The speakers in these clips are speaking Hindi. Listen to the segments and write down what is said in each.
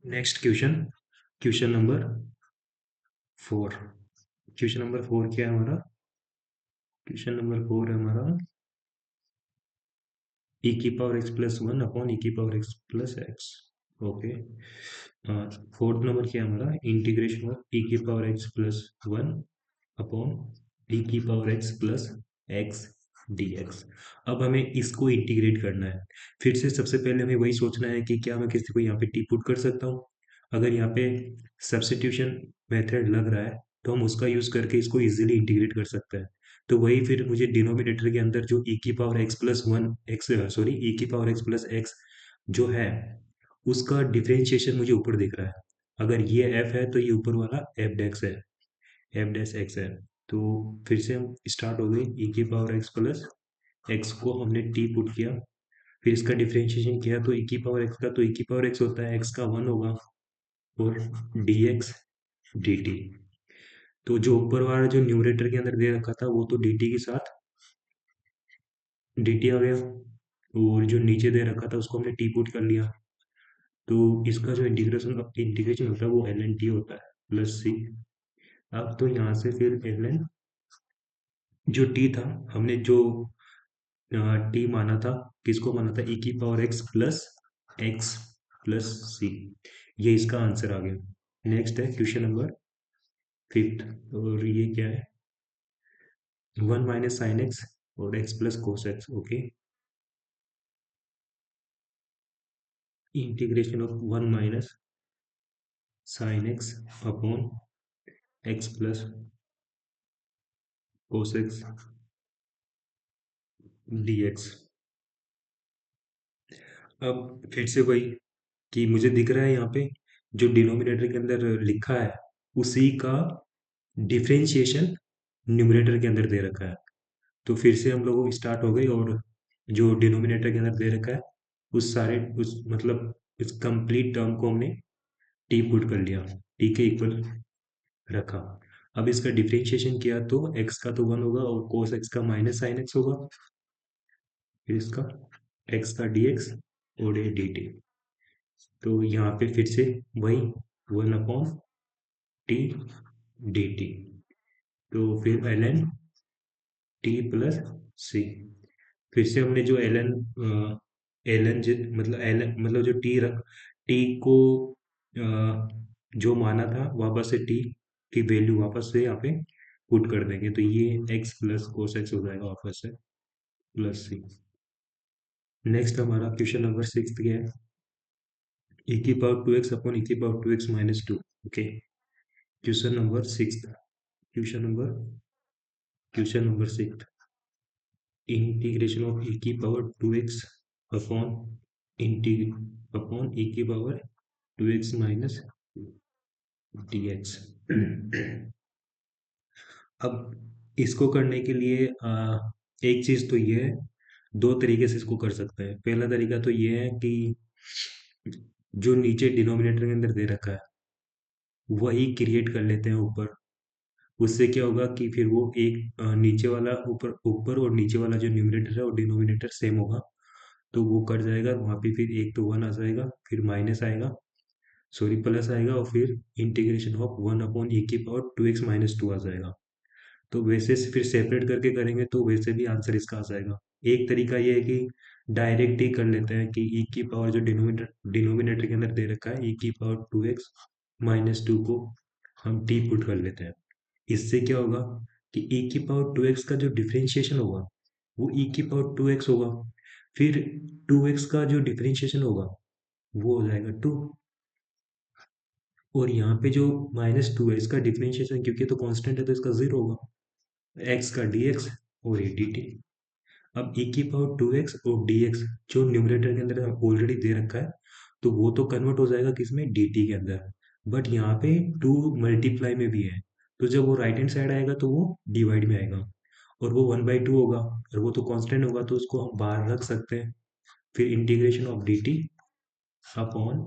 Next question, question number 4। Question number 4 क्या है हमारा? क्वेश्चन नंबर 4 है हमारा e की power x plus 1 upon e की power x plus x। Okay, fourth number क्या है हमारा? इंटीग्रेशन ऑफ e की power x plus 1 upon e की power x plus x dx। अब हमें इसको इंटीग्रेट करना है। फिर से सबसे पहले हमें वही सोचना है कि क्या मैं किसी को यहाँ पे टी पुट कर सकता हूँ। अगर यहाँ पे सब्स्टिट्यूशन मेथड लग रहा है तो हम उसका यूज़ करके इसको इजीली इंटीग्रेट कर सकते हैं। तो वही फिर मुझे डिनोमिनेटर के अंदर जो e की power x plus 1 x sorry e की पावर x प्लस x जो है उसका डिफरेंशिएशन मुझे ऊपर दिख रहा है। अगर ये f है तो ये ऊपर वाला f डेक्स है, f डैश x है। तो फिर से हम स्टार्ट हो गई, e की पावर x प्लस x को हमने t पुट किया, फिर इसका डिफरेंशिएशन किया तो e की पावर x का तो e की पावर x होता है, x का 1 होगा और dx dt। तो जो ऊपर वाला जो न्यूमरेटर के अंदर दे रखा था वो तो dt के साथ dt आ गया, और जो नीचे दे रखा था उसको हमने t पुट कर लिया। तो इसका जो इंटीग्रेशन होता है वो एल एन टी होता है प्लस सी। अब तो यहाँ से फिर एल एन जो टी था, हमने जो टी माना था, किसको माना था? ई की पावर एक्स प्लस सी। ये इसका आंसर आ गया। नेक्स्ट है क्वेश्चन नंबर 5, और ये क्या है? 1 - sin x और x plus cos x. Okay, integration of 1 - sin x upon x plus cos x dx। अब फिर से वही कि मुझे दिख रहा है यहाँ पे जो डिनोमिनेटर के अंदर लिखा है उसी का डिफरेंशिएशन न्यूमरेटर के अंदर दे रखा है। तो फिर से हम लोग स्टार्ट हो गई, और जो डिनोमिनेटर के अंदर दे रखा है उस सारे उस मतलब इस कंप्लीट टर्म को हमने टी पुट कर लिया, टी के इक्वल रखा। अब इसका डिफरेंशिएशन किया तो x का तो 1 होगा और कोस x का -sin x होगा, फिर इसका x का dx और ये dt। तो यहाँ पे फिर से वही 1/t dt। तो फिर एल एन टी प्लस सी। फिर से हमने जो एल एन मतलब एल मतलब जो टी को जो माना था वापस से टी की वैल्यू वापस से यहाँ पे पुट कर देंगे, तो ये एक्स प्लस कोस एक्स हो जाएगा वापस से प्लस सी। नेक्स्ट हमारा क्वेश्चन नंबर 6 क्या है? e की पावर 2x अपॉन e की power 2x minus 2। Okay, question number 6, question number 6, integration of e की पावर 2x अपॉन इंटी अपॉन e की पावर 2x माइनस dx। अब इसको करने के लिए एक चीज तो ये है, दो तरीके से इसको कर सकते हैं। पहला तरीका तो ये है कि जो नीचे डिनोमिनेटर के अंदर दे रखा है वही क्रिएट कर लेते हैं ऊपर। उससे क्या होगा कि फिर वो एक नीचे वाला ऊपर ऊपर और नीचे वाला जो न्यूमरेटर है और डिनोमिनेटर सेम होगा, तो वो कट जाएगा, वहाँ पे फिर एक तो 1 आ जाएगा, फिर माइनस आएगा, सॉरी प्लस आएगा, और फिर इंटीग्रेशन ऑफ 1/e की पावर 2x माइनस 2 आ जाएगा। तो वैसे से फिर सेपरेट करके करेंगे तो वैसे भी आंसर इसका आ जाएगा। एक तरीका ये है कि डायरेक्ट ही कर लेते हैं कि ई की पावर जो डिनोमिनेटर के अंदर दे रखा है e की पावर 2x माइनस 2 को हम टी पुट कर लेते हैं। इससे क्या होगा कि e की पावर 2x का जो डिफरेंशिएशन होगा वो e की पावर 2x होगा, फिर 2x का जो डिफरेंशिएशन होगा वो हो जाएगा 2, और यहाँ पे जो -2 है इसका डिफरेंशिएशन क्योंकि तो कांस्टेंट है तो इसका 0 होगा, x का dx और ये dt। अब e की पावर 2x और dx जो न्यूमरेटर के अंदर ऑलरेडी दे रखा है तो वो तो कन्वर्ट हो जाएगा किसमें? dt के अंदर। बट यहाँ पे 2 मल्टीप्लाई में भी है, तो जब वो राइट हैंड साइड आएगा तो वो डिवाइड में आएगा, और वो 1/2 होगा, और वो तो कांस्टेंट होगा तो उसको हम बाहर रख सकते हैं। फिर integration of dt upon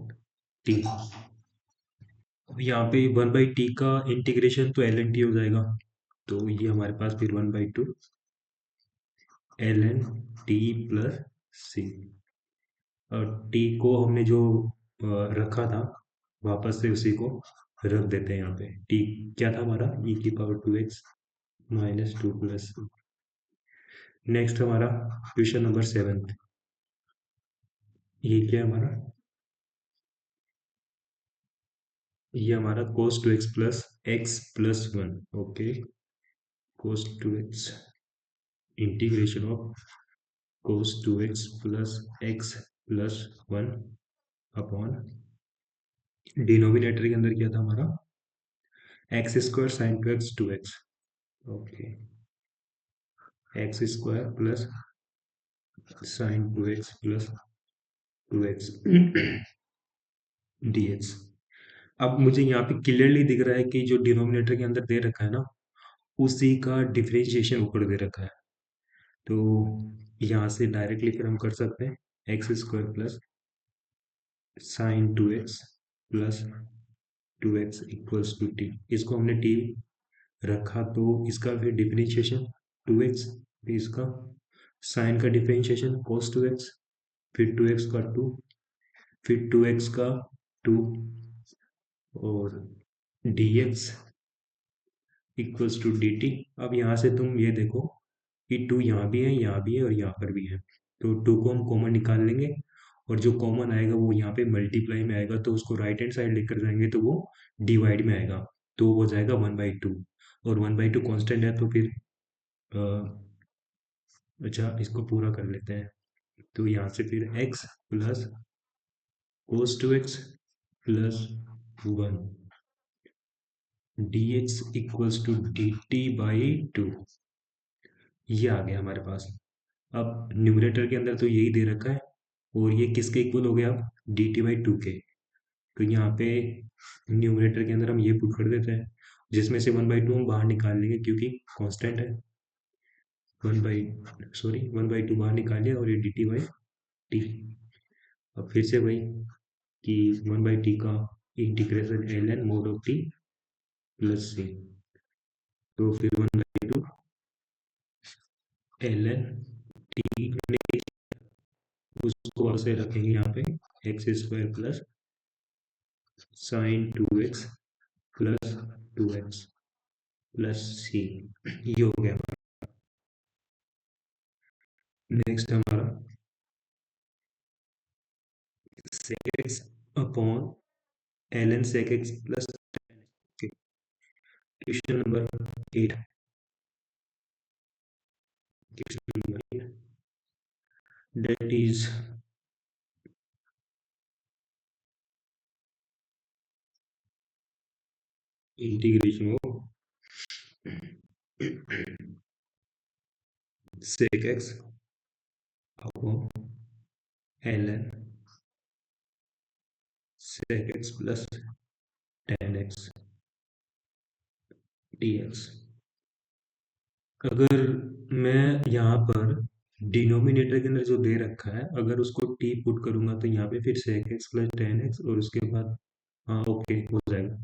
T. यहाँ पे 1/t का इंटीग्रेशन तो एल एन टी हो जाएगा, तो ये हमारे पास फिर 1/2 एल एन टी प्लस सी। और टी को हमने जो रखा था वापस से उसी को रख देते हैं यहाँ पे। टी क्या था हमारा, ई की power 2x minus 2 plus. Next हमारा क्वेश्चन नंबर 7। ये क्या है हमारा, ये हमारा cos 2x plus x plus one. Okay, cos 2x integration of cos 2x plus x plus one upon denominator के अंदर क्या था हमारा, x square sine 2x 2x। Okay, x square plus sine 2x plus 2x dx। अब मुझे यहाँ पे क्लियरली दिख रहा है कि जो डिनोमिनेटर के अंदर दे रखा है ना, उसी का डिफरेंशिएशन ऊपर दे रखा है। तो यहाँ से डायरेक्टली फिर हम कर सकते हैं x square plus sine 2x plus 2x equals to t. इसको हमने टी रखा तो इसका फिर डिफरेंशिएशन 2x, फिर इसका साइन का डिफरेंशिएशन cos 2x, फिर 2x का 2, फिर 2x का 2 और dx equals to d t. अब यहाँ से तुम ये देखो कि 2 यहाँ भी है, यहाँ भी है और यहाँ पर भी है, तो 2 को हम कॉमन निकाल लेंगे और जो कॉमन आएगा वो यहाँ पे मल्टीप्लाई में आएगा, तो उसको राइट हैंड साइड लेकर जाएंगे तो वो डिवाइड में आएगा, तो वो हो जाएगा 1/2। और 1/2 कांस्टेंट है तो फिर अच्छा इसको पूरा कर लेते हैं। तो यहाँ से फिर x plus cos 2x plus 1 dx equals to dt/2, ये आ गया हमारे पास। अब न्यूमरेटर के अंदर तो यही दे रखा है और ये किसके इक्वल हो गया अब, dt/2 के। तो यहाँ पे न्यूमरेटर के अंदर हम ये पुट कर देते हैं, जिसमें से 1/2 हम बाहर निकाल लेंगे क्योंकि कांस्टेंट है। 1/2 बाहर निकालिए और ये dt/t। अब फिर से वही कि 1/t का integration ln mode of t plus c, तो फिर 1/2 ln t, उसको और से रखेंगे यहाँ पे x square plus sine 2x plus 2x plus C, ये हो गया हमारा। नेक्स्ट हमारा sec x upon ln sec x plus question number 8। Question number 8 that is integration of sec x upon ln sec x plus tan x dx। अगर मैं यहाँ पर डिनोमिनेटर के अंदर जो दे रखा है अगर उसको t पुट करूंगा तो यहाँ पे फिर sec x plus tan x और उसके बाद हाँ ओके हो जाएगा।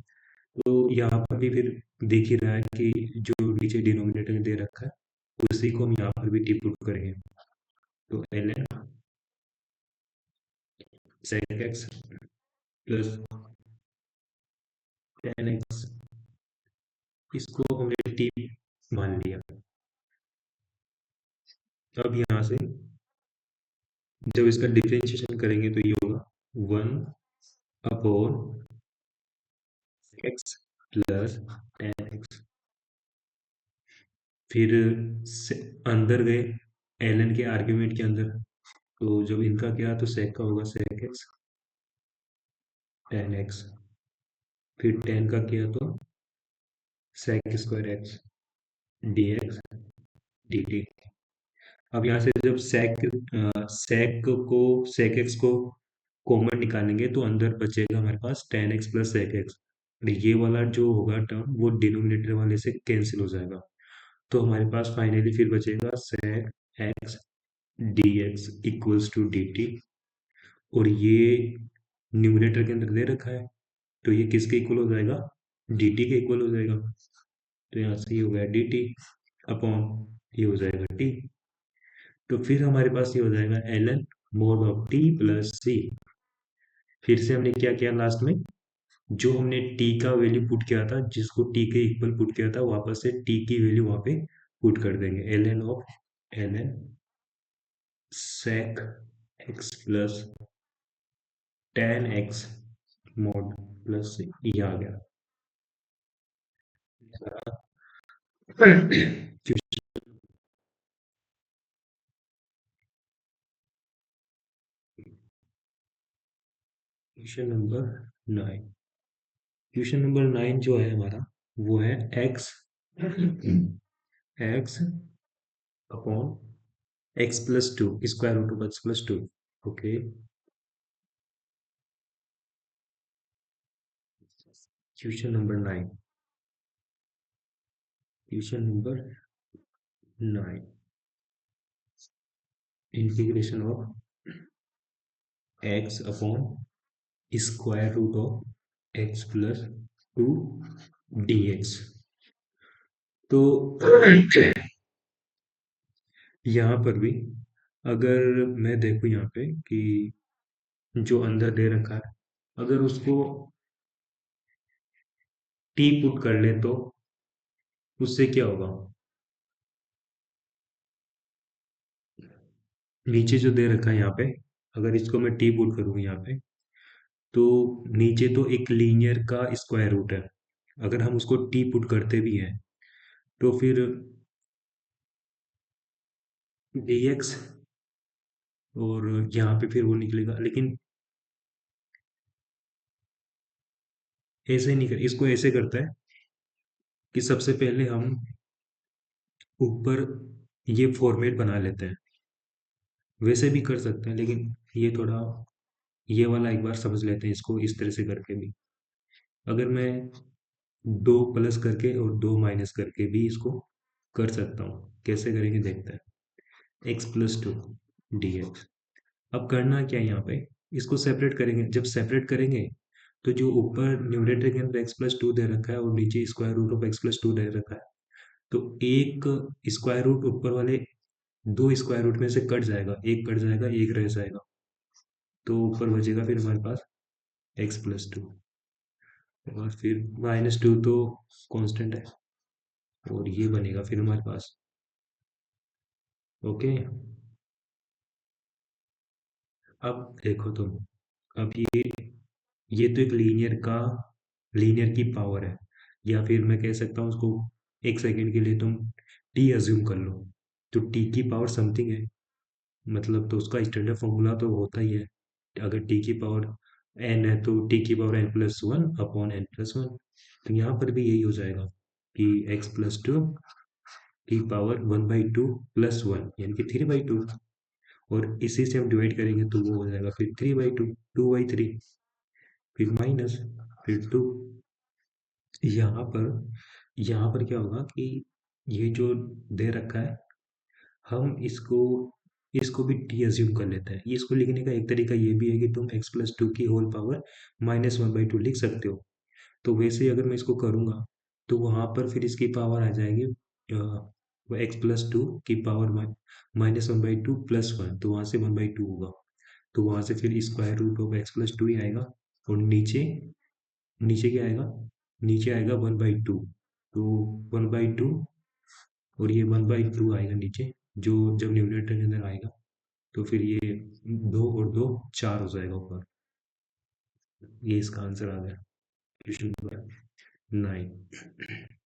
तो यहाँ पर भी फिर दिख ही रहा है कि जो नीचे डिनोमिनेटर में दे रखा है उसी को हम यहाँ पर भी टी पुट करेंगे, तो ln sec x plus tan x, इसको हमने टी मान लिया। अब यहाँ से जब इसका डिफरेंशिएशन करेंगे तो ये होगा 1/x प्लस tan x। फिर अंदर गए ln के आर्ग्यूमेंट के अंदर, तो जब इनका किया तो sec का होगा sec x tan x, फिर tan का किया तो sec square x dx dt। अब यहाँ से जब sec x को कॉमन निकालेंगे तो अंदर बचेगा हमारे पास tan x plus sec x, ये वाला जो होगा टर्म वो डिनोमिनेटर वाले से कैंसिल हो जाएगा, तो हमारे पास फाइनली फिर बचेगा sec x dx equals to dt। और ये न्यूमरेटर के अंदर दे रखा है तो ये किसके इक्वल हो जाएगा, dt के इक्वल हो जाएगा। तो यहाँ से ये हो गया dt अपॉन ये हो जाएगा t। तो फिर हमारे पास ये हो जाएगा ln mode of t plus c। फिर से हमने क्या किया लास्ट में, जो हमने टी का वैल्यू पुट किया था, जिसको टी के इक्वल पुट किया था, वापस से टी की वैल्यू वहां पे पुट कर देंगे। L n sec x plus tan x mod plus ये आ गया। Question number 9। क्वेश्चन नंबर 9 जो है हमारा, वो है x x upon x plus two, square root of x plus two. Okay, question number 9। Question number 9, integration of x upon square root of x plus two d x. तो यहाँ पर भी अगर मैं देखूँ यहाँ पे कि जो अंदर दे रखा है, अगर उसको टी पुट कर ले तो उससे क्या होगा। नीचे जो दे रखा है यहाँ पे, अगर इसको मैं टी पुट करूँ यहाँ पे, तो नीचे तो एक लीनियर का स्क्वायर रूट है। अगर हम उसको टी पुट करते भी हैं तो फिर dx, और यहाँ पे फिर वो निकलेगा। लेकिन ऐसे नहीं कर, इसको ऐसे करता है कि सबसे पहले हम ऊपर ये फॉर्मेट बना लेते हैं। वैसे भी कर सकते हैं, लेकिन ये थोड़ा, ये वाला एक बार समझ लेते हैं इसको इस तरह से करके भी। अगर मैं दो प्लस करके और दो माइनस करके भी इसको कर सकता हूँ। कैसे करेंगे देखते हैं। X plus two d x. अब करना क्या है यहाँ पे, इसको सेपरेट करेंगे। जब सेपरेट करेंगे तो जो ऊपर न्यूमरेटर के अंदर एक्स प्लस टू दे रखा है और नीचे square root of x plus two दे रखा है, तो एक स्क्वायर रूट ऊपर वाले दो स्क्वायर रूट में से कट जाएगा, एक कट जाएगा, एक रह जाएगा। तो ऊपर बचेगा फिर हमारे पास एक्स प्लस टू, और फिर माइनस टू तो कांस्टेंट है, और ये बनेगा फिर हमारे पास। ओके, अब देखो तुम, अब ये तो एक लीनियर की पावर है, या फिर मैं कह सकता हूँ उसको, एक सेकंड के लिए तुम टी अज्यूम कर लो। तो टी की पावर समथिंग है, मतलब तो उसका स्टैंडर्ड फॉर्मूला तो होता ही है। अगर टी की पावर एन है तो टी की power n plus one upon n plus one. तो यहाँ पर भी यही हो जाएगा कि एक्स प्लस टू की power one by two plus one, यानी कि थ्री बाई टू। और इसी से हम डिवाइड करेंगे तो वो हो जाएगा फिर three by two, two by three, फिर माइनस, फिर टू। यहाँ पर क्या होगा कि ये जो दे रखा है, हम इसको इसको भी टी अज्यूम कर लेते हैं। ये इसको लिखने का एक तरीका ये भी है कि तुम एक्स प्लस टू की whole power minus one by two लिख सकते हो। तो वैसे ही अगर मैं इसको करूँगा तो वहाँ पर फिर इसकी पावर आ जाएगी एक्स प्लस टू की power minus one by two plus one, तो वहाँ से वन बाई टू होगा। तो वहाँ से फिर square root of x plus two ही आएगा, और नीचे नीचे क्या आएगा, नीचे आएगा वन बाई टू। तो वन बाई टू, और ये वन बाई टू आएगा नीचे, जो जब न्यूमरेटर के अंदर आएगा तो फिर ये दो और दो चार हो जाएगा ऊपर। ये इसका आंसर आ गया, क्वेश्चन नंबर 9।